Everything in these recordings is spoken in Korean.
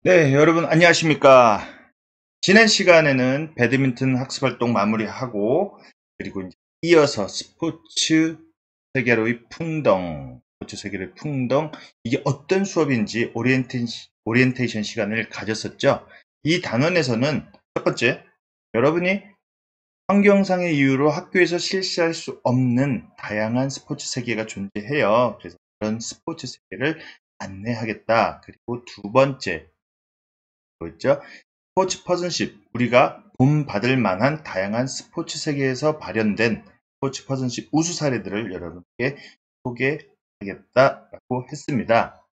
네, 여러분 안녕하십니까. 지난 시간에는 배드민턴 학습 활동 마무리하고, 그리고 이제 이어서 스포츠 세계로의 풍덩, 스포츠 세계로의 풍덩, 이게 어떤 수업인지 오리엔테이션 시간을 가졌었죠. 이 단원에서는 첫 번째, 여러분이 환경상의 이유로 학교에서 실시할 수 없는 다양한 스포츠 세계가 존재해요. 그래서 그런 스포츠 세계를 안내하겠다. 그리고 두 번째, 뭐였죠? 스포츠 퍼슨십, 우리가 본받을 만한 다양한 스포츠 세계에서 발현된 스포츠 퍼슨십 우수 사례들을 여러분께 소개하겠다라고 했습니다.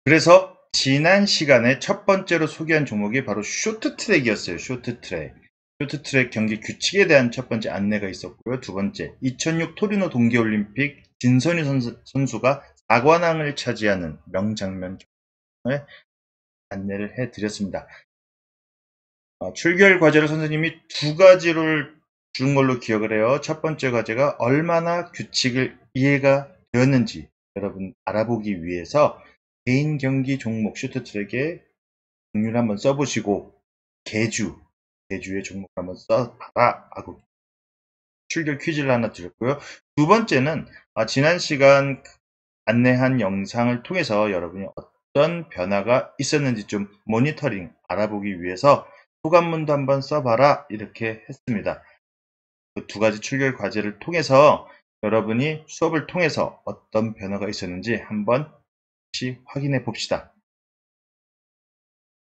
그래서 지난 시간에 첫 번째로 소개한 종목이 바로 쇼트트랙이었어요. 쇼트트랙. 쇼트트랙 경기 규칙에 대한 첫 번째 안내가 있었고요. 두 번째, 2006 토리노 동계올림픽 진선유 선수가 4관왕을 차지하는 명장면 경기를 안내를 해드렸습니다. 출결 과제를 선생님이 두 가지를 준 걸로 기억을 해요. 첫 번째 과제가 얼마나 규칙을 이해가 되었는지 여러분 알아보기 위해서 개인 경기 종목 쇼트트랙의 종류를 한번 써보시고 개주의 종목을 한번 써봐라 하고 출결 퀴즈를 하나 드렸고요. 두 번째는 지난 시간 안내한 영상을 통해서 여러분이 어떤 변화가 있었는지 좀 모니터링 알아보기 위해서 소감문도 한번 써봐라 이렇게 했습니다. 그 두 가지 출결 과제를 통해서 여러분이 수업을 통해서 어떤 변화가 있었는지 한번 다시 확인해 봅시다.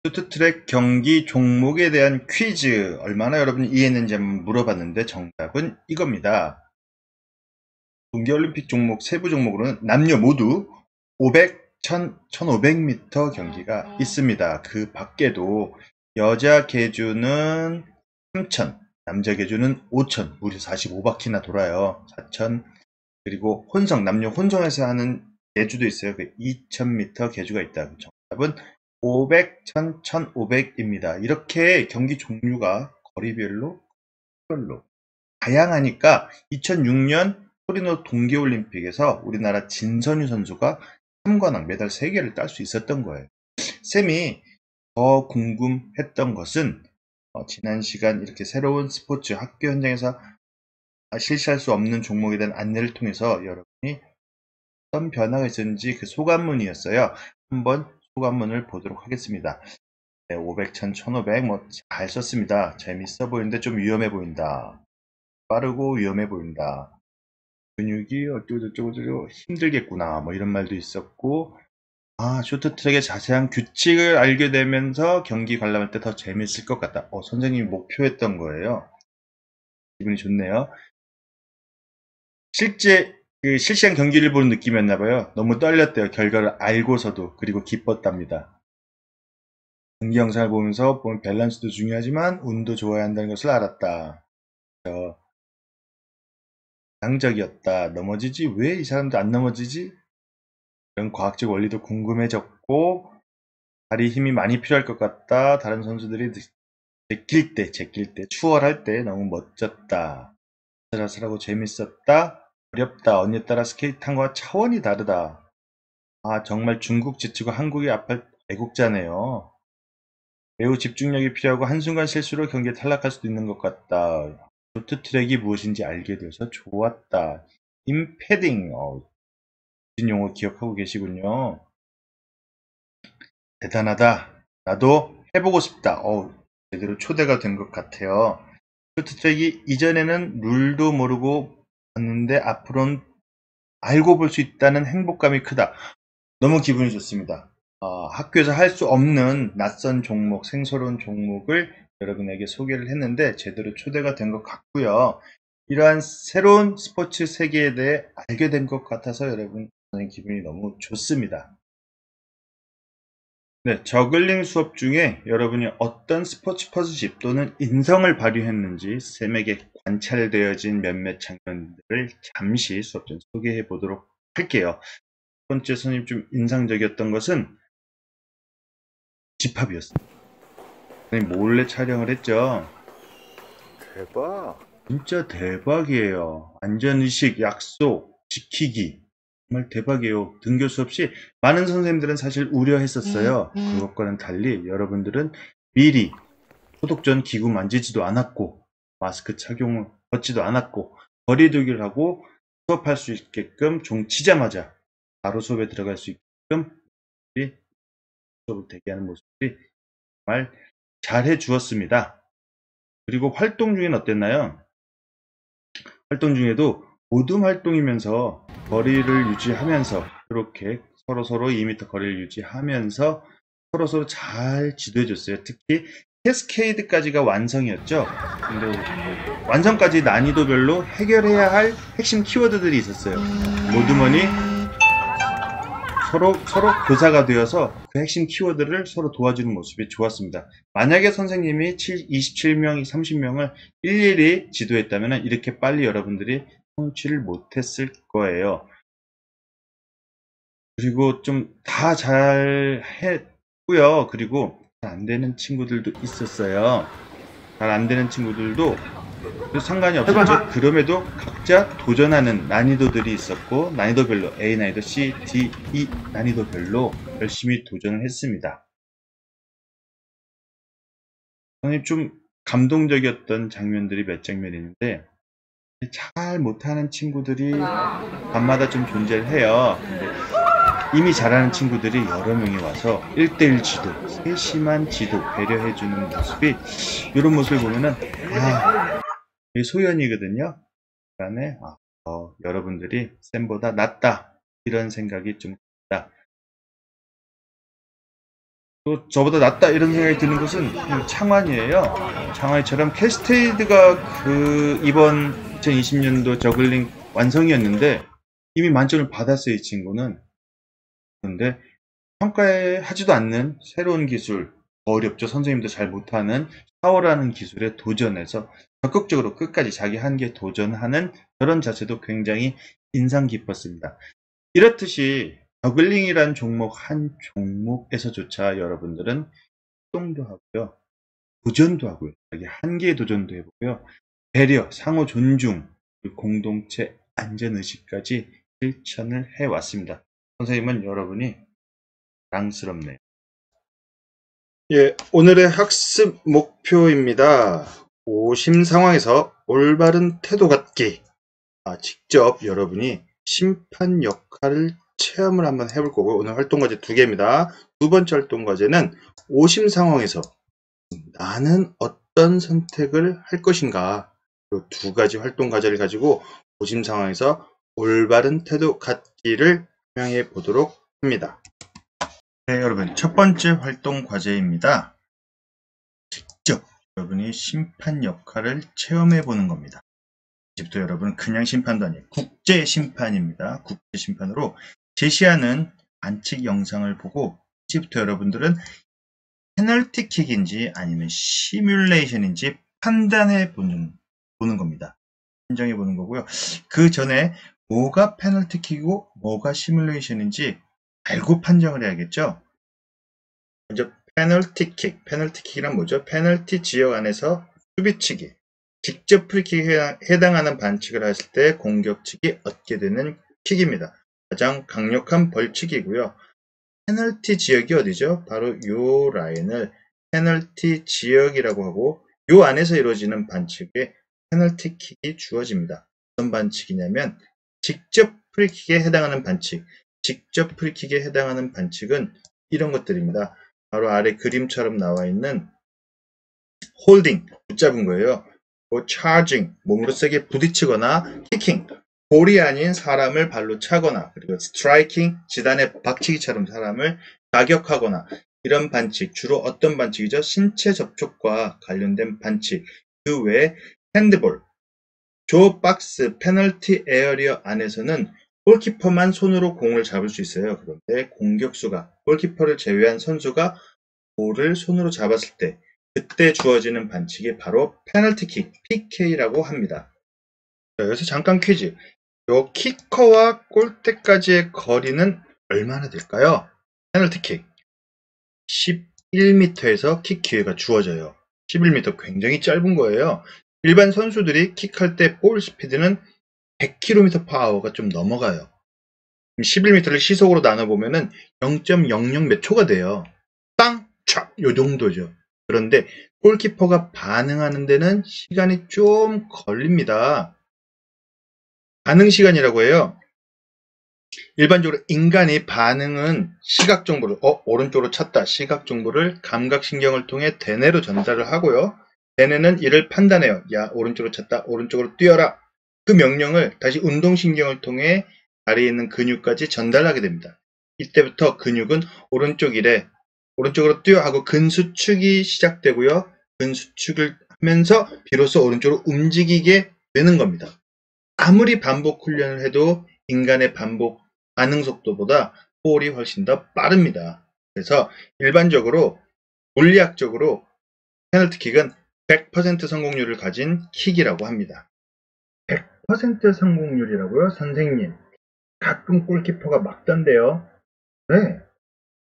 쇼트트랙 경기 종목에 대한 퀴즈 얼마나 여러분이 이해했는지 한번 물어봤는데 정답은 이겁니다. 동계올림픽 종목 세부 종목으로는 남녀 모두 500, 1000, 1500m 경기가 있습니다. 그 밖에도 여자 계주는 3000, 남자 계주는 5000, 무려 45바퀴나 돌아요. 4000, 그리고 혼성, 남녀 혼성에서 하는 계주도 있어요. 그 2000m 계주가 있다. 정답은 500, 1000, 1500입니다. 이렇게 경기 종류가 거리별로 다양하니까 2006년 토리노 동계올림픽에서 우리나라 진선유 선수가 3관왕 메달 3개를 딸 수 있었던 거예요. 쌤이 더 궁금했던 것은 지난 시간 이렇게 새로운 스포츠 학교 현장에서 실시할 수 없는 종목에 대한 안내를 통해서 여러분이 어떤 변화가 있었는지 그 소감문이었어요. 한번 소감문을 보도록 하겠습니다. 네, 500, 1000, 1500 뭐 잘 썼습니다. 재밌어 보이는데 좀 위험해 보인다. 빠르고 위험해 보인다. 근육이 어쩌고저쩌고 힘들겠구나. 뭐 이런 말도 있었고, 쇼트트랙의 자세한 규칙을 알게 되면서 경기 관람할 때 더 재밌을 것 같다. 선생님이 목표했던 거예요. 기분이 좋네요. 실시간 경기를 보는 느낌이었나 봐요. 너무 떨렸대요. 결과를 알고서도. 그리고 기뻤답니다. 경기 영상을 보면서 밸런스도 중요하지만 운도 좋아야 한다는 것을 알았다. 당적이었다. 넘어지지? 왜 이 사람도 안 넘어지지? 이런 과학적 원리도 궁금해졌고, 다리 힘이 많이 필요할 것 같다. 다른 선수들이 제낄 때, 추월할 때 너무 멋졌다. 아슬아슬하고 재밌었다. 어렵다. 언니에 따라 스케이트 탄 거와 차원이 다르다. 정말 중국 지치고 한국이 앞할 애국자네요. 매우 집중력이 필요하고 한순간 실수로 경기에 탈락할 수도 있는 것 같다. 쇼트트랙이 무엇인지 알게 되어서 좋았다. 임패딩. 무슨 용어 기억하고 계시군요. 대단하다. 나도 해보고 싶다. 제대로 초대가 된 것 같아요. 쇼트트랙이 이전에는 룰도 모르고 봤는데 앞으로는 알고 볼 수 있다는 행복감이 크다. 너무 기분이 좋습니다. 학교에서 할 수 없는 낯선 종목, 생소로운 종목을 여러분에게 소개를 했는데 제대로 초대가 된 것 같고요. 이러한 새로운 스포츠 세계에 대해 알게 된 것 같아서 여러분 저는 기분이 너무 좋습니다. 네, 저글링 수업 중에 여러분이 어떤 스포츠 퍼즐십 또는 인성을 발휘했는지 쌤에게 관찰되어진 몇몇 장면들을 잠시 수업 전 소개해 보도록 할게요. 첫 번째 선생님 좀 인상적이었던 것은 집합이었습니다. 선생님 몰래 촬영을 했죠. 대박. 진짜 대박이에요. 안전의식, 약속, 지키기. 정말 대박이에요. 등교 수없이 많은 선생님들은 사실 우려했었어요. 그것과는 달리 여러분들은 미리 소독 전 기구 만지지도 않았고 마스크 착용을 벗지도 않았고 거리두기를 하고 수업할 수 있게끔 종 치자마자 바로 수업에 들어갈 수 있게끔 수업을 대기하는 모습이 정말 잘해 주었습니다. 그리고 활동 중에는 어땠나요? 활동 중에도 모둠 활동이면서 거리를 유지하면서 이렇게 서로 2m 거리를 유지하면서 서로 잘 지도해 줬어요. 특히 캐스케이드까지가 완성이었죠. 근데 완성까지 난이도별로 해결해야 할 핵심 키워드들이 있었어요. 모둠원이 서로 교사가 되어서 그 핵심 키워드를 서로 도와주는 모습이 좋았습니다. 만약에 선생님이 27명, 30명을 일일이 지도했다면 이렇게 빨리 여러분들이 성취를 못했을 거예요. 그리고 좀 다 잘 했고요. 그리고 잘 안 되는 친구들도 있었어요. 잘 안 되는 친구들도 상관이 없었죠. 그럼에도 각자 도전하는 난이도들이 있었고 난이도별로 A 난이도, C, D, E 난이도별로 열심히 도전을 했습니다. 저는 좀 감동적이었던 장면들이 몇 장면 있는데 잘 못하는 친구들이 밤마다 좀 존재를 해요. 근데 이미 잘하는 친구들이 여러 명이 와서 1대1 지도, 세심한 지도, 배려해주는 모습이 이런 모습을 보면은 이게 소연이거든요. 그다음에 여러분들이 쌤보다 낫다 이런 생각이 좀 듭니다. 또 저보다 낫다 이런 생각이 드는 것은 창환이에요. 창환이처럼 캐스테이드가 이번 2020년도 저글링 완성이었는데 이미 만점을 받았어요. 이 친구는. 그런데 평가하지도 않는 새로운 기술, 어렵죠. 선생님도 잘 못하는 샤워라는 기술에 도전해서 적극적으로 끝까지 자기 한계에 도전하는 그런 자세도 굉장히 인상 깊었습니다. 이렇듯이 저글링이란 종목 한 종목에서조차 여러분들은 활동도 하고요. 도전도 하고요. 자기 한계에 도전도 해보고요. 배려, 상호 존중, 공동체 안전의식까지 실천을 해왔습니다. 선생님은 여러분이 자랑스럽네요. 예, 오늘의 학습 목표입니다. 오심 상황에서 올바른 태도 갖기. 직접 여러분이 심판 역할을 체험을 한번 해볼 거고 오늘 활동과제 2개입니다. 두 번째 활동과제는 오심 상황에서 나는 어떤 선택을 할 것인가. 이 2가지 활동과제를 가지고 오심 상황에서 올바른 태도 갖기를 설명해 보도록 합니다. 네, 여러분 첫 번째 활동 과제입니다. 직접 여러분이 심판 역할을 체험해 보는 겁니다. 이제부터 여러분 그냥 심판도 아니에요. 국제 심판입니다. 국제 심판으로 제시하는 반칙 영상을 보고 이제부터 여러분들은 페널티킥인지 아니면 시뮬레이션인지 판단해 보는 겁니다. 판정해 보는 거고요. 그 전에 뭐가 페널티킥이고 뭐가 시뮬레이션인지 알고 판정을 해야겠죠. 먼저 페널티킥. 페널티킥이란 뭐죠? 페널티 지역 안에서 수비치기. 직접 프리킥에 해당하는 반칙을 했을 때 공격측이 얻게 되는 킥입니다. 가장 강력한 벌칙이고요. 페널티 지역이 어디죠? 바로 요 라인을 페널티 지역이라고 하고 요 안에서 이루어지는 반칙에 페널티킥이 주어집니다. 어떤 반칙이냐면 직접 프리킥에 해당하는 반칙. 직접 프리킥에 해당하는 반칙은 이런 것들입니다. 바로 아래 그림처럼 나와 있는 홀딩, 붙잡은 거예요. 차징, 몸으로 세게 부딪히거나 키킹, 볼이 아닌 사람을 발로 차거나 그리고 스트라이킹, 지단에 박치기처럼 사람을 가격하거나 이런 반칙, 주로 어떤 반칙이죠? 신체 접촉과 관련된 반칙, 그 외에 핸드볼, 조 박스 페널티 에어리어 안에서는 골키퍼만 손으로 공을 잡을 수 있어요. 그런데 공격수가 골키퍼를 제외한 선수가 볼을 손으로 잡았을 때 그때 주어지는 반칙이 바로 페널티킥, PK라고 합니다. 자, 여기서 잠깐 퀴즈. 요 키커와 골대까지의 거리는 얼마나 될까요? 페널티킥 11m에서 킥 기회가 주어져요. 11m 굉장히 짧은 거예요. 일반 선수들이 킥할 때 볼 스피드는 100km/h가 좀 넘어가요. 11m를 시속으로 나눠보면은 0.00 몇 초가 돼요. 땅! 촥! 요 정도죠. 그런데 골키퍼가 반응하는 데는 시간이 좀 걸립니다. 반응 시간이라고 해요. 일반적으로 인간이 반응은 시각 정보를 오른쪽으로 찼다. 시각 정보를 감각신경을 통해 대뇌로 전달을 하고요. 대뇌는 이를 판단해요. 야, 오른쪽으로 찼다. 오른쪽으로 뛰어라. 그 명령을 다시 운동신경을 통해 다리에 있는 근육까지 전달하게 됩니다. 이때부터 근육은 오른쪽으로 뛰어 하고 근수축이 시작되고요. 근수축을 하면서 비로소 오른쪽으로 움직이게 되는 겁니다. 아무리 반복 훈련을 해도 인간의 반복 반응 속도보다 볼이 훨씬 더 빠릅니다. 그래서 일반적으로 물리학적으로 페널티킥은 100% 성공률을 가진 킥이라고 합니다. 100% 성공률이라고요? 선생님, 가끔 골키퍼가 막던데요. 네,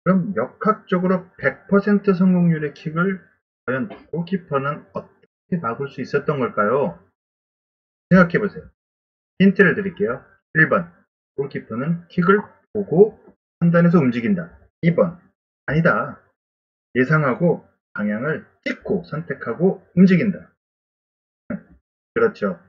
그럼 역학적으로 100% 성공률의 킥을 과연 골키퍼는 어떻게 막을 수 있었던 걸까요? 생각해보세요. 힌트를 드릴게요. 1번, 골키퍼는 킥을 보고 판단해서 움직인다. 2번, 아니다. 예상하고 방향을 찍고 선택하고 움직인다. 그렇죠.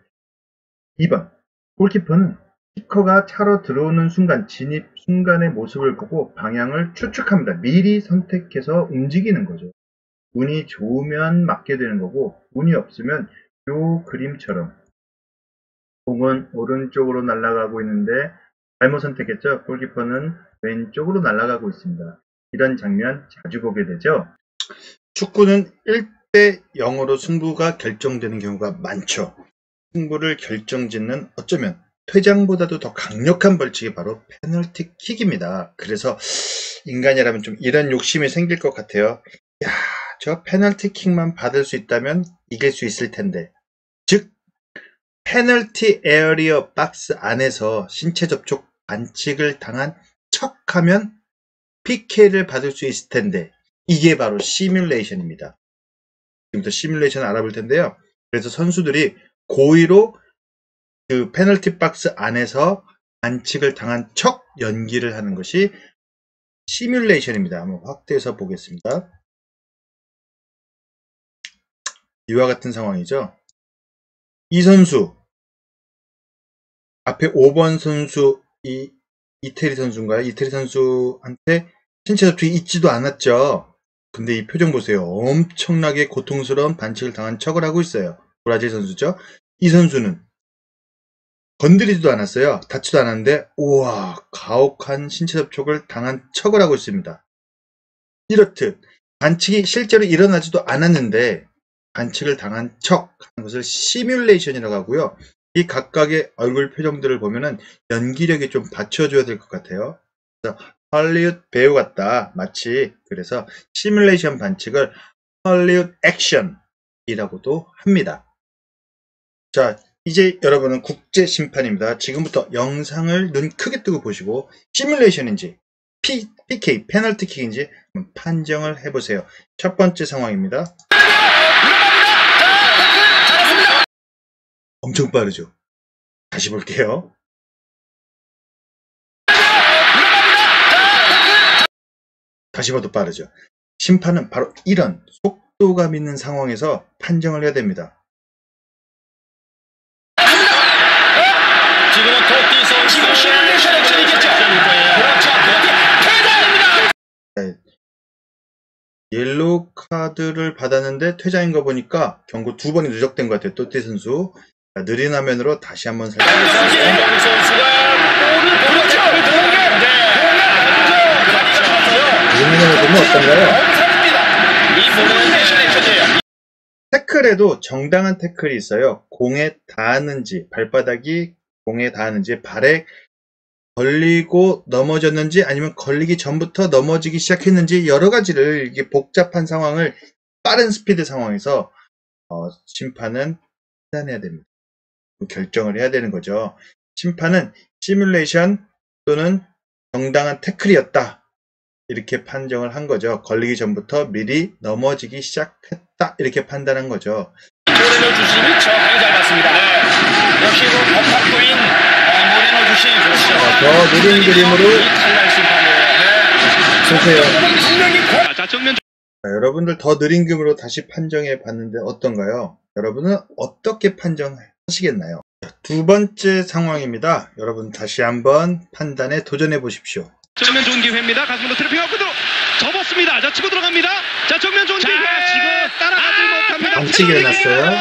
2번, 골키퍼는 키커가 차로 들어오는 순간, 진입 순간의 모습을 보고 방향을 추측합니다. 미리 선택해서 움직이는 거죠. 운이 좋으면 맞게 되는 거고, 운이 없으면 요 그림처럼 공은 오른쪽으로 날아가고 있는데 잘못 선택했죠. 골키퍼는 왼쪽으로 날아가고 있습니다. 이런 장면 자주 보게 되죠. 축구는 1대 0으로 승부가 결정되는 경우가 많죠. 승부를 결정짓는 어쩌면 퇴장보다도 더 강력한 벌칙이 바로 페널티킥입니다. 그래서 인간이라면 좀 이런 욕심이 생길 것 같아요. 야, 저 페널티킥만 받을 수 있다면 이길 수 있을 텐데. 즉 페널티 에어리어 박스 안에서 신체 접촉 반칙을 당한 척하면 PK를 받을 수 있을 텐데, 이게 바로 시뮬레이션입니다. 지금부터 시뮬레이션 알아볼 텐데요. 그래서 선수들이 고의로 그 페널티 박스 안에서 반칙을 당한 척 연기를 하는 것이 시뮬레이션입니다. 한번 확대해서 보겠습니다. 이와 같은 상황이죠. 이 선수 앞에 5번 선수 이태리 선수인가요? 이태리 선수한테 신체 접촉이 있지도 않았죠. 근데 이 표정 보세요. 엄청나게 고통스러운 반칙을 당한 척을 하고 있어요. 브라질 선수죠. 이 선수는 건드리지도 않았어요. 닿지도 않았는데 우와, 가혹한 신체 접촉을 당한 척을 하고 있습니다. 이렇듯 반칙이 실제로 일어나지도 않았는데 반칙을 당한 척 하는 것을 시뮬레이션이라고 하고요. 이 각각의 얼굴 표정들을 보면은 연기력이 좀 받쳐줘야 될 것 같아요. 그래서 헐리우드 배우 같다. 마치. 그래서 시뮬레이션 반칙을 헐리우드 액션이라고도 합니다. 자, 이제 여러분은 국제 심판입니다. 지금부터 영상을 눈 크게 뜨고 보시고 시뮬레이션인지 PK, 페널티킥인지 판정을 해보세요. 첫 번째 상황입니다. 엄청 빠르죠? 다시 볼게요. 다시 봐도 빠르죠? 심판은 바로 이런 속도감 있는 상황에서 판정을 해야 됩니다. 지금은 토티 선수 시뮬레이션 액션이겠죠? 그렇죠. 토티 퇴장입니다. 옐로우 카드를 받았는데 퇴장인 거 보니까 경고 2번이 누적된 것 같아요. 토티 선수. 자, 느린 화면으로 다시 한번 살펴보겠습니다. 이동 선수가 볼을 그렇죠. 이 화면을 보면 어떤가요? 태클에도 정당한 태클이 있어요. 공에 닿았는지, 발바닥이 공에 닿았는지, 발에 걸리고 넘어졌는지, 아니면 걸리기 전부터 넘어지기 시작했는지, 여러 가지를 이게 복잡한 상황을 빠른 스피드 상황에서 심판은 판단해야 됩니다. 결정을 해야 되는 거죠. 심판은 시뮬레이션 또는 정당한 태클이었다. 이렇게 판정을 한 거죠. 걸리기 전부터 미리 넘어지기 시작했다. 이렇게 판단한 거죠. 주심이 정확하게 잘 봤습니다. 역시 법학부인 넣어주신 더 느린 그림으로 보세요. 자, 정면 자, 여러분들 더 느린 그림으로 다시 판정해 봤는데 어떤가요? 여러분은 어떻게 판정하시겠나요? 두 번째 상황입니다. 여러분 다시 한번 판단에 도전해 보십시오. 정면 좋은 기회입니다. 가슴으로 트래핑하고 접었습니다. 자, 치고 들어갑니다. 자, 정면 좋은 기회. 지금 따라가지 못합니다. 반칙이 일어났어요.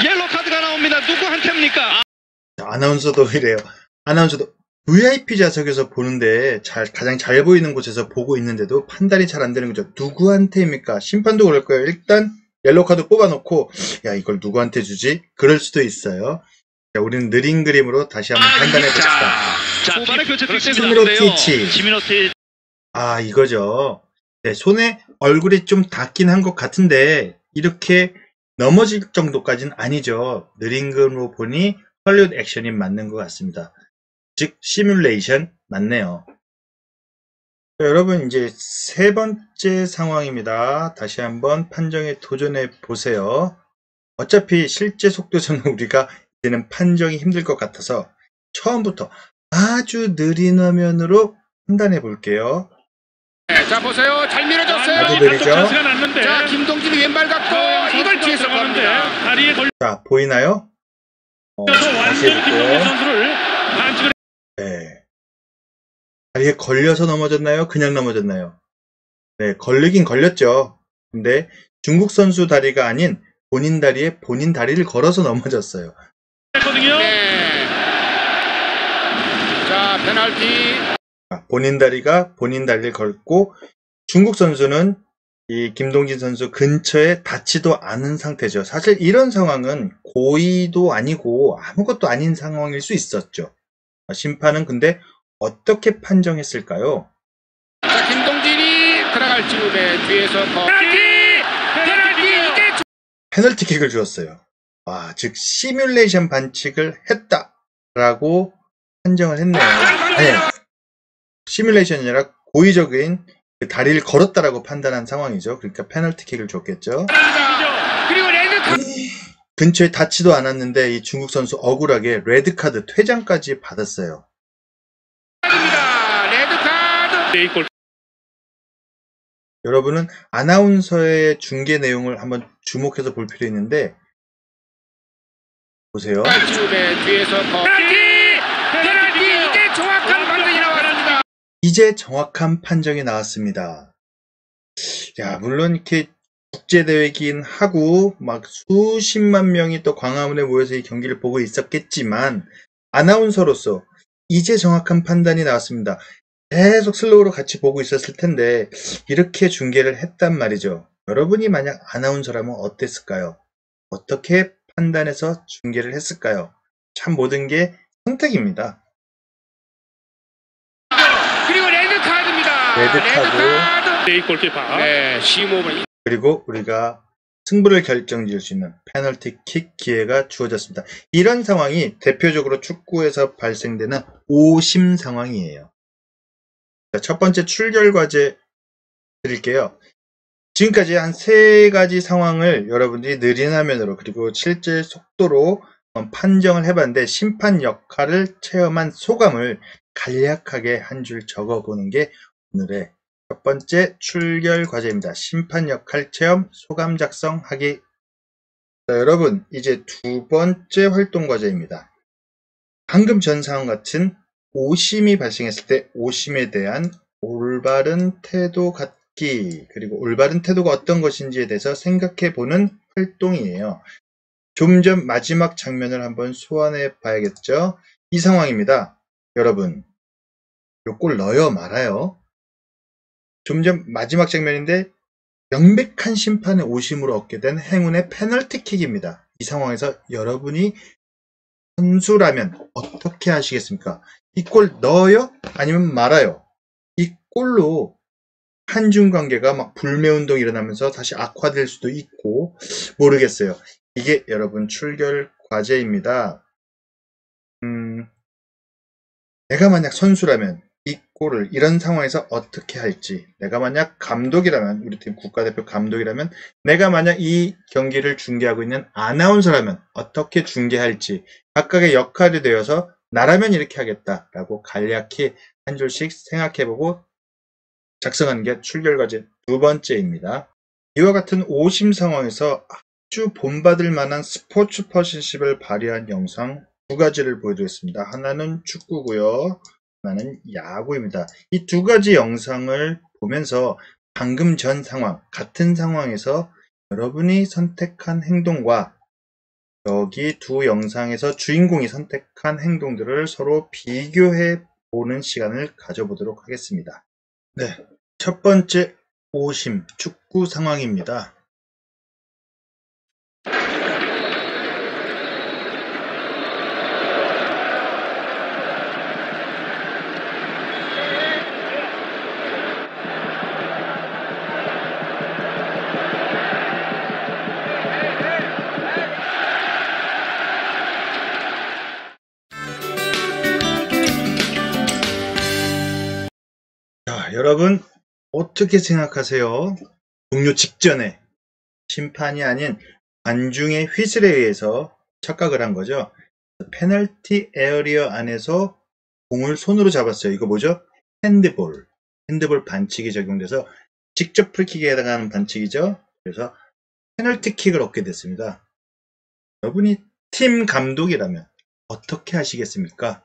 옐로 카드가 나옵니다. 누구한테입니까? 아나운서도 이래요. 아나운서도 VIP 좌석에서 보는데 가장 잘 보이는 곳에서 보고 있는데도 판단이 잘 안 되는 거죠. 누구한테입니까? 심판도 그럴 거예요. 일단 옐로 카드 뽑아놓고 야 이걸 누구한테 주지? 그럴 수도 있어요. 자, 우리는 느린 그림으로 다시 한번 판단해 봅시다. 자, 초반에 교체 스미로 티치. 아 이거죠. 네, 손에 얼굴이 좀 닿긴 한 것 같은데 이렇게 넘어질 정도까지는 아니죠. 느린 그림으로 보니 헐리우드 액션이 맞는 것 같습니다. 즉 시뮬레이션 맞네요. 자, 여러분 이제 세 번째 상황입니다. 다시 한번 판정에 도전해 보세요. 어차피 실제 속도에서는 우리가 이제는 판정이 힘들 것 같아서 처음부터 아주 느린 화면으로 판단해 볼게요. 네, 자 보세요. 잘 밀어줬어요. 아주 느리죠? 자 김동진이 왼발 갖고 이걸 뒤에서 갑니다. 다리에 걸려 자 보이나요? 다시 완전히 김동현 해볼게요. 선수를 반칙을 네. 다리에 걸려서 넘어졌나요? 그냥 넘어졌나요? 네, 걸리긴 걸렸죠. 근데 중국 선수 다리가 아닌 본인 다리에 본인 다리를 걸어서 넘어졌어요. 했거든요. 네. 자 페널티. 본인 다리가 본인 다리를 걸고 중국 선수는 이 김동진 선수 근처에 닿지도 않은 상태죠. 사실 이런 상황은 고의도 아니고 아무것도 아닌 상황일 수 있었죠. 심판은 근데 어떻게 판정했을까요? 자 김동진이 들어갈 즈음에 뒤에서 페널티. 페널티킥을 주었어요. 즉 시뮬레이션 반칙을 했다라고 판정을 했네요. 아니, 시뮬레이션이 아니라 고의적인 다리를 걸었다라고 판단한 상황이죠. 그러니까 페널티킥을 줬겠죠. 그리고 레드카드. 근처에 닿지도 않았는데 이 중국 선수 억울하게 레드카드 퇴장까지 받았어요. 레드카드. 여러분은 아나운서의 중계 내용을 한번 주목해서 볼 필요 있는데 보세요. 뒤에서 페널티. 이게 정확한 판정이 나왔습니다. 이제 정확한 판정이 나왔습니다. 야, 물론 이렇게 국제대회긴 하고 막 수십만 명이 또 광화문에 모여서 이 경기를 보고 있었겠지만 아나운서로서 이제 정확한 판단이 나왔습니다. 계속 슬로우로 같이 보고 있었을 텐데 이렇게 중계를 했단 말이죠. 여러분이 만약 아나운서라면 어땠을까요? 어떻게 판단해서 중계를 했을까요? 참 모든 게 선택입니다. 그리고 레드카드입니다. 레드카드. 골키퍼. 네, 심호흡을. 그리고 우리가 승부를 결정지을 수 있는 페널티킥 기회가 주어졌습니다. 이런 상황이 대표적으로 축구에서 발생되는 오심 상황이에요. 자, 첫 번째 출결 과제 드릴게요. 지금까지 한 세 가지 상황을 여러분들이 느린 화면으로 그리고 실제 속도로 판정을 해봤는데 심판 역할을 체험한 소감을 간략하게 한 줄 적어보는 게 오늘의 첫 번째 출결 과제입니다. 심판 역할 체험 소감 작성하기. 자, 여러분 이제 두 번째 활동 과제입니다. 방금 전 상황 같은 오심이 발생했을 때 오심에 대한 올바른 태도 갖기 그리고 올바른 태도가 어떤 것인지에 대해서 생각해 보는 활동이에요. 좀 전 마지막 장면을 한번 소환해 봐야겠죠. 이 상황입니다. 여러분 요 골 넣어요 말아요? 좀 전 마지막 장면인데 명백한 심판의 오심으로 얻게 된 행운의 페널티킥입니다. 이 상황에서 여러분이 선수라면 어떻게 하시겠습니까? 이 골 넣어요? 아니면 말아요? 이 골로 한중 관계가 막 불매운동이 일어나면서 다시 악화될 수도 있고 모르겠어요. 이게 여러분 출결 과제입니다. 내가 만약 선수라면 이 골을 이런 상황에서 어떻게 할지, 내가 만약 감독이라면, 우리 팀 국가대표 감독이라면, 내가 만약 이 경기를 중계하고 있는 아나운서라면 어떻게 중계할지 각각의 역할이 되어서 나라면 이렇게 하겠다라고 간략히 한 줄씩 생각해보고 작성하는 게 출결과제 두 번째입니다. 이와 같은 오심 상황에서 아주 본받을 만한 스포츠 퍼신십을 발휘한 영상 두 가지를 보여드리겠습니다. 하나는 축구고요. 하나는 야구입니다. 이 두 가지 영상을 보면서 방금 전 상황, 같은 상황에서 여러분이 선택한 행동과 여기 두 영상에서 주인공이 선택한 행동들을 서로 비교해 보는 시간을 가져보도록 하겠습니다. 네, 첫 번째 오심 축구 상황입니다. 자, 여러분 어떻게 생각하세요? 종료 직전에 심판이 아닌 관중의 휘슬에 의해서 착각을 한 거죠. 페널티 에어리어 안에서 공을 손으로 잡았어요. 이거 뭐죠? 핸드볼. 핸드볼 반칙이 적용돼서 직접 프리킥에 해당하는 반칙이죠. 그래서 페널티킥을 얻게 됐습니다. 여러분이 팀 감독이라면 어떻게 하시겠습니까?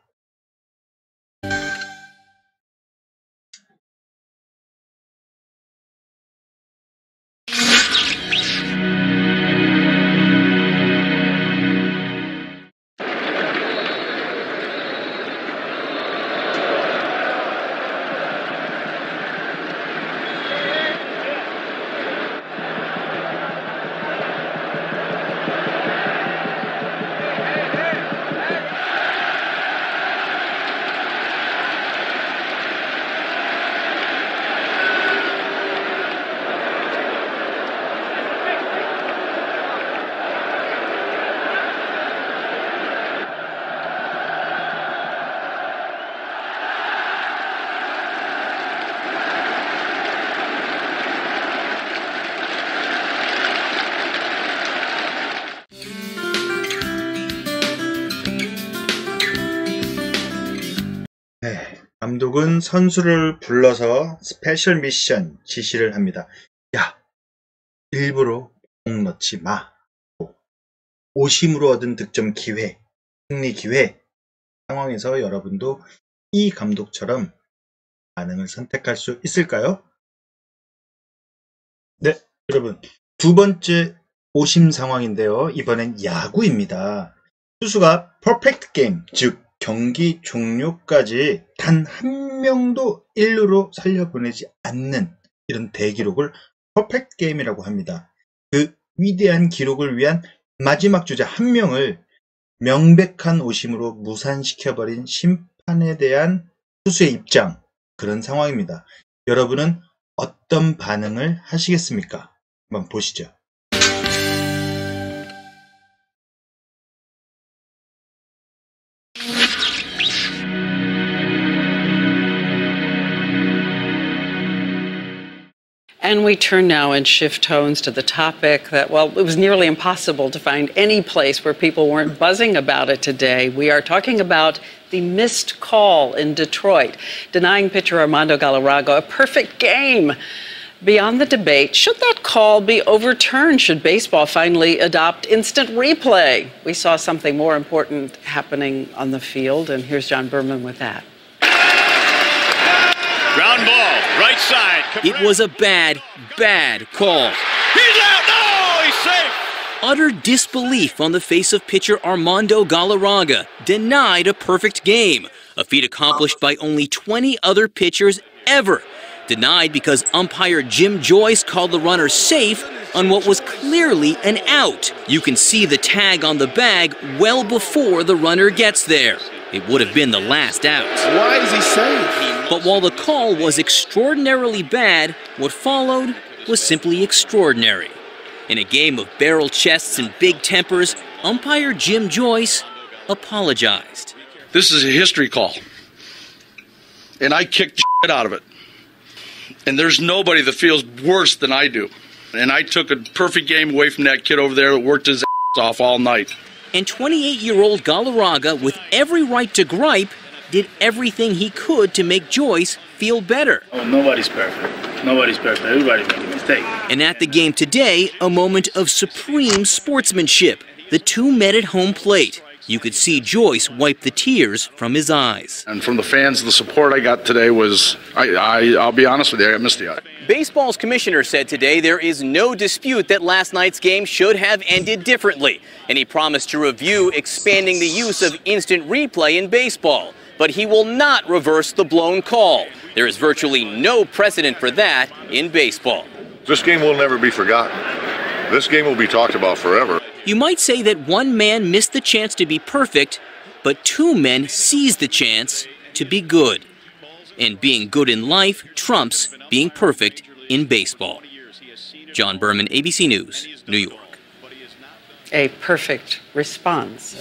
네, 감독은 선수를 불러서 스페셜 미션 지시를 합니다. 야, 일부러 공 넣지 마. 오심으로 얻은 득점 기회, 승리 기회 상황에서 여러분도 이 감독처럼 반응을 선택할 수 있을까요? 네, 여러분 두 번째 오심 상황인데요. 이번엔 야구입니다. 투수가 퍼펙트 게임, 즉 경기 종료까지 단 한 명도 1루로 살려보내지 않는 이런 대기록을 퍼펙트 게임이라고 합니다. 그 위대한 기록을 위한 마지막 주자 한 명을 명백한 오심으로 무산시켜버린 심판에 대한 투수의 입장, 그런 상황입니다. 여러분은 어떤 반응을 하시겠습니까? 한번 보시죠. And we turn now and shift tones to the topic that, well, it was nearly impossible to find any place where people weren't buzzing about it today. We are talking about the missed call in Detroit, denying pitcher Armando Galarraga a perfect game. Beyond the debate, should that call be overturned? Should baseball finally adopt instant replay? We saw something more important happening on the field, and here's John Berman with that. Ground ball, right side. It was a bad, bad call. He's out. No, he's safe. Utter disbelief on the face of pitcher Armando Galarraga, denied a perfect game, a feat accomplished by only 20 other pitchers ever. Denied because umpire Jim Joyce called the runner safe on what was clearly an out. You can see the tag on the bag well before the runner gets there. It would have been the last out. Why is he safe? But while the call was extraordinarily bad, what followed was simply extraordinary. In a game of barrel chests and big tempers, umpire Jim Joyce apologized. This is a history call, and I kicked the shit out of it. And there's nobody that feels worse than I do. And I took a perfect game away from that kid over there that worked his ass off all night. And 28-year-old Galarraga, with every right to gripe, did everything he could to make Joyce feel better. Oh, nobody's perfect. Nobody's perfect. Everybody makes a mistake. And at the game today, a moment of supreme sportsmanship. The two met at home plate. You could see Joyce wipe the tears from his eyes. And from the fans, the support I got today was, I'll be honest with you, I got misty-eyed. Baseball's commissioner said today there is no dispute that last night's game should have ended differently. And he promised to review expanding the use of instant replay in baseball. But he will not reverse the blown call. There is virtually no precedent for that in baseball. This game will never be forgotten. This game will be talked about forever. You might say that one man missed the chance to be perfect, but two men seized the chance to be good. And being good in life trumps being perfect in baseball. John Berman, ABC News, New York. A perfect response.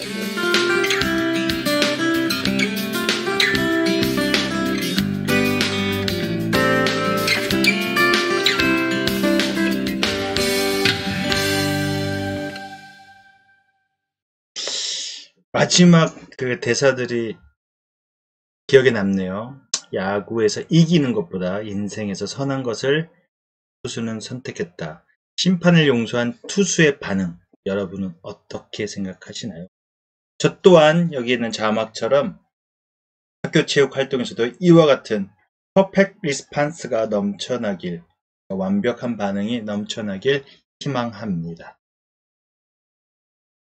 마지막 그 대사들이 기억에 남네요. 야구에서 이기는 것보다 인생에서 선한 것을 투수는 선택했다. 심판을 용서한 투수의 반응, 여러분은 어떻게 생각하시나요? 저 또한 여기 있는 자막처럼 학교 체육 활동에서도 이와 같은 퍼펙트 리스판스가 넘쳐나길, 완벽한 반응이 넘쳐나길 희망합니다.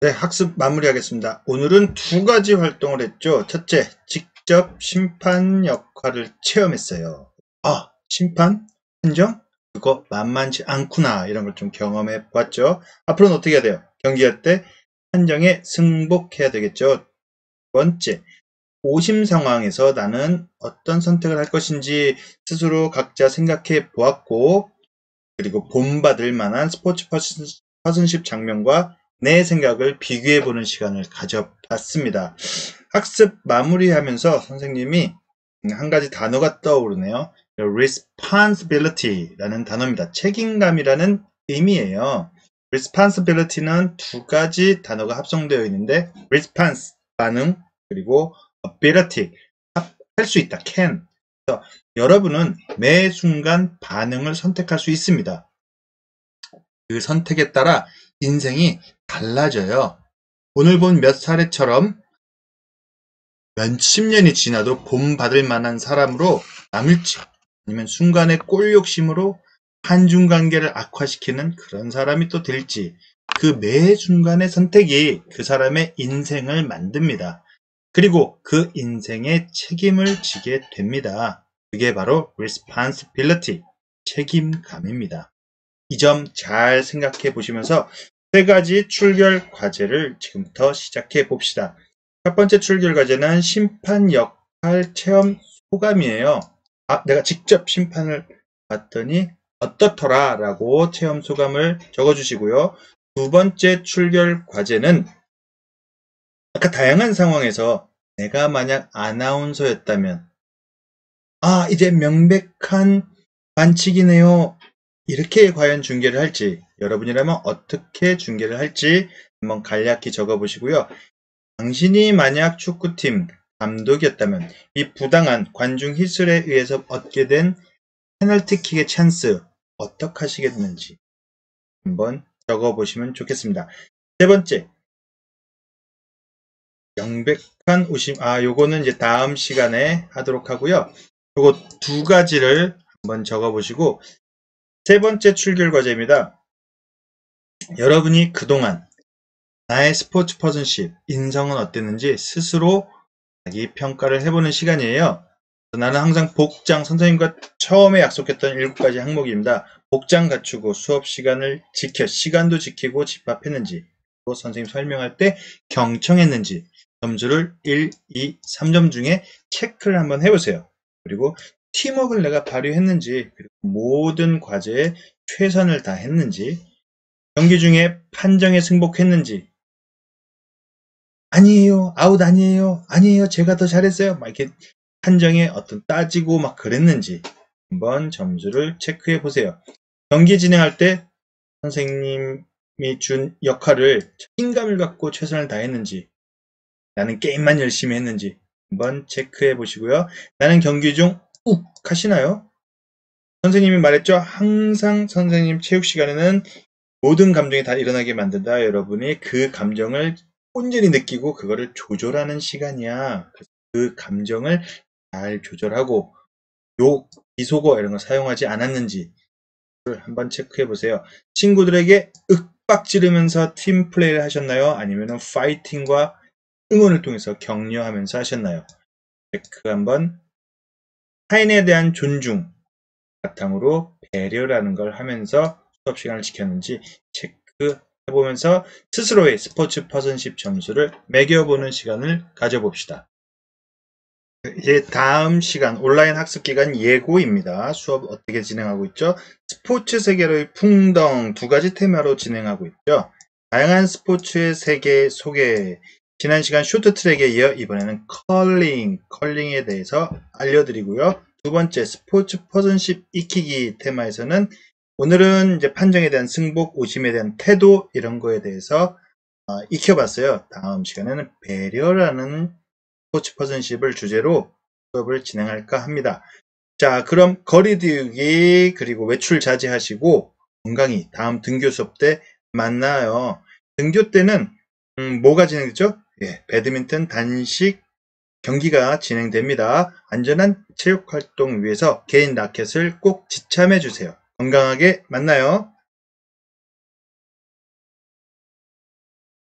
네, 학습 마무리하겠습니다. 오늘은 두 가지 활동을 했죠. 첫째, 직접 심판 역할을 체험했어요. 아, 심판? 판정? 그거 만만치 않구나. 이런 걸 좀 경험해 보았죠. 앞으로는 어떻게 해야 돼요? 경기할 때 판정에 승복해야 되겠죠. 두 번째, 오심 상황에서 나는 어떤 선택을 할 것인지 스스로 각자 생각해 보았고, 그리고 본받을 만한 스포츠 퍼슨십 장면과 내 생각을 비교해보는 시간을 가져봤습니다. 학습 마무리하면서 선생님이 한 가지 단어가 떠오르네요. responsibility라는 단어입니다. 책임감이라는 의미예요. responsibility는 두 가지 단어가 합성되어 있는데 response, 반응, 그리고 ability, 할 수 있다, can. 그래서 여러분은 매 순간 반응을 선택할 수 있습니다. 그 선택에 따라 인생이 달라져요. 오늘 본 몇 사례처럼 몇십 년이 지나도 본받을 만한 사람으로 남을지, 아니면 순간의 꼴욕심으로 한중관계를 악화시키는 그런 사람이 또 될지, 그 매 순간의 선택이 그 사람의 인생을 만듭니다. 그리고 그 인생의 책임을 지게 됩니다. 그게 바로 responsibility, 책임감입니다. 이 점 잘 생각해 보시면서 세 가지 출결 과제를 지금부터 시작해 봅시다. 첫 번째 출결 과제는 심판 역할 체험 소감이에요. 아, 내가 직접 심판을 봤더니 어떻더라 라고 체험 소감을 적어주시고요. 두 번째 출결 과제는 아까 다양한 상황에서 내가 만약 아나운서였다면, 아, 이제 명백한 반칙이네요. 이렇게 과연 중계를 할지, 여러분이라면 어떻게 중계를 할지 한번 간략히 적어보시고요. 당신이 만약 축구팀 감독이었다면 이 부당한 관중 휘슬에 의해서 얻게 된 페널티킥의 찬스 어떻게 하시겠는지 한번 적어보시면 좋겠습니다. 세 번째, 명백한 오심. 요거는 이제 다음 시간에 하도록 하고요. 요거 두 가지를 한번 적어보시고, 세 번째 출결 과제입니다. 여러분이 그동안 나의 스포츠 퍼슨십, 인성은 어땠는지 스스로 자기 평가를 해보는 시간이에요. 나는 항상 복장, 선생님과 처음에 약속했던 7가지 항목입니다. 복장 갖추고 수업 시간을 시간도 지키고 집합했는지, 또 선생님 설명할 때 경청했는지, 점수를 1, 2, 3점 중에 체크를 한번 해보세요. 그리고 팀워크를 내가 발휘했는지, 그리고 모든 과제에 최선을 다했는지, 경기 중에 판정에 승복했는지, 아니에요, 아웃 아니에요, 아니에요, 제가 더 잘했어요, 막 이렇게 판정에 따지고 막 그랬는지 한번 점수를 체크해 보세요. 경기 진행할 때 선생님 준 역할을 책임감을 갖고 최선을 다했는지, 나는 게임만 열심히 했는지 한번 체크해 보시고요. 나는 경기 중 욱 하시나요? 선생님이 말했죠. 항상 선생님 체육 시간에는 모든 감정이 다 일어나게 만든다. 여러분이 그 감정을 온전히 느끼고 그거를 조절하는 시간이야. 그 감정을 잘 조절하고 욕, 비속어 이런 거 사용하지 않았는지 한번 체크해 보세요. 친구들에게 윽박 지르면서 팀 플레이를 하셨나요? 아니면 파이팅과 응원을 통해서 격려하면서 하셨나요? 체크 한번. 타인에 대한 존중 바탕으로 배려라는 걸 하면서 수업 시간을 지켰는지 체크해보면서 스스로의 스포츠 퍼슨십 점수를 매겨보는 시간을 가져봅시다. 이제 다음 시간 온라인 학습 기간 예고입니다. 수업 어떻게 진행하고 있죠? 스포츠 세계로의 풍덩 두 가지 테마로 진행하고 있죠. 다양한 스포츠의 세계 소개. 지난 시간 쇼트트랙에 이어 이번에는 컬링에 대해서 알려드리고요. 두 번째 스포츠 퍼슨십 익히기 테마에서는 오늘은 이제 판정에 대한 승복, 오심에 대한 태도 이런 거에 대해서 익혀봤어요. 다음 시간에는 배려라는 스포츠 퍼슨십을 주제로 수업을 진행할까 합니다. 자, 그럼 거리두기 그리고 외출 자제하시고 건강히 다음 등교 수업 때 만나요. 등교 때는 뭐가 진행되죠? 예, 배드민턴 단식 경기가 진행됩니다. 안전한 체육활동 위해서 개인 라켓을 꼭 지참해 주세요. 건강하게 만나요.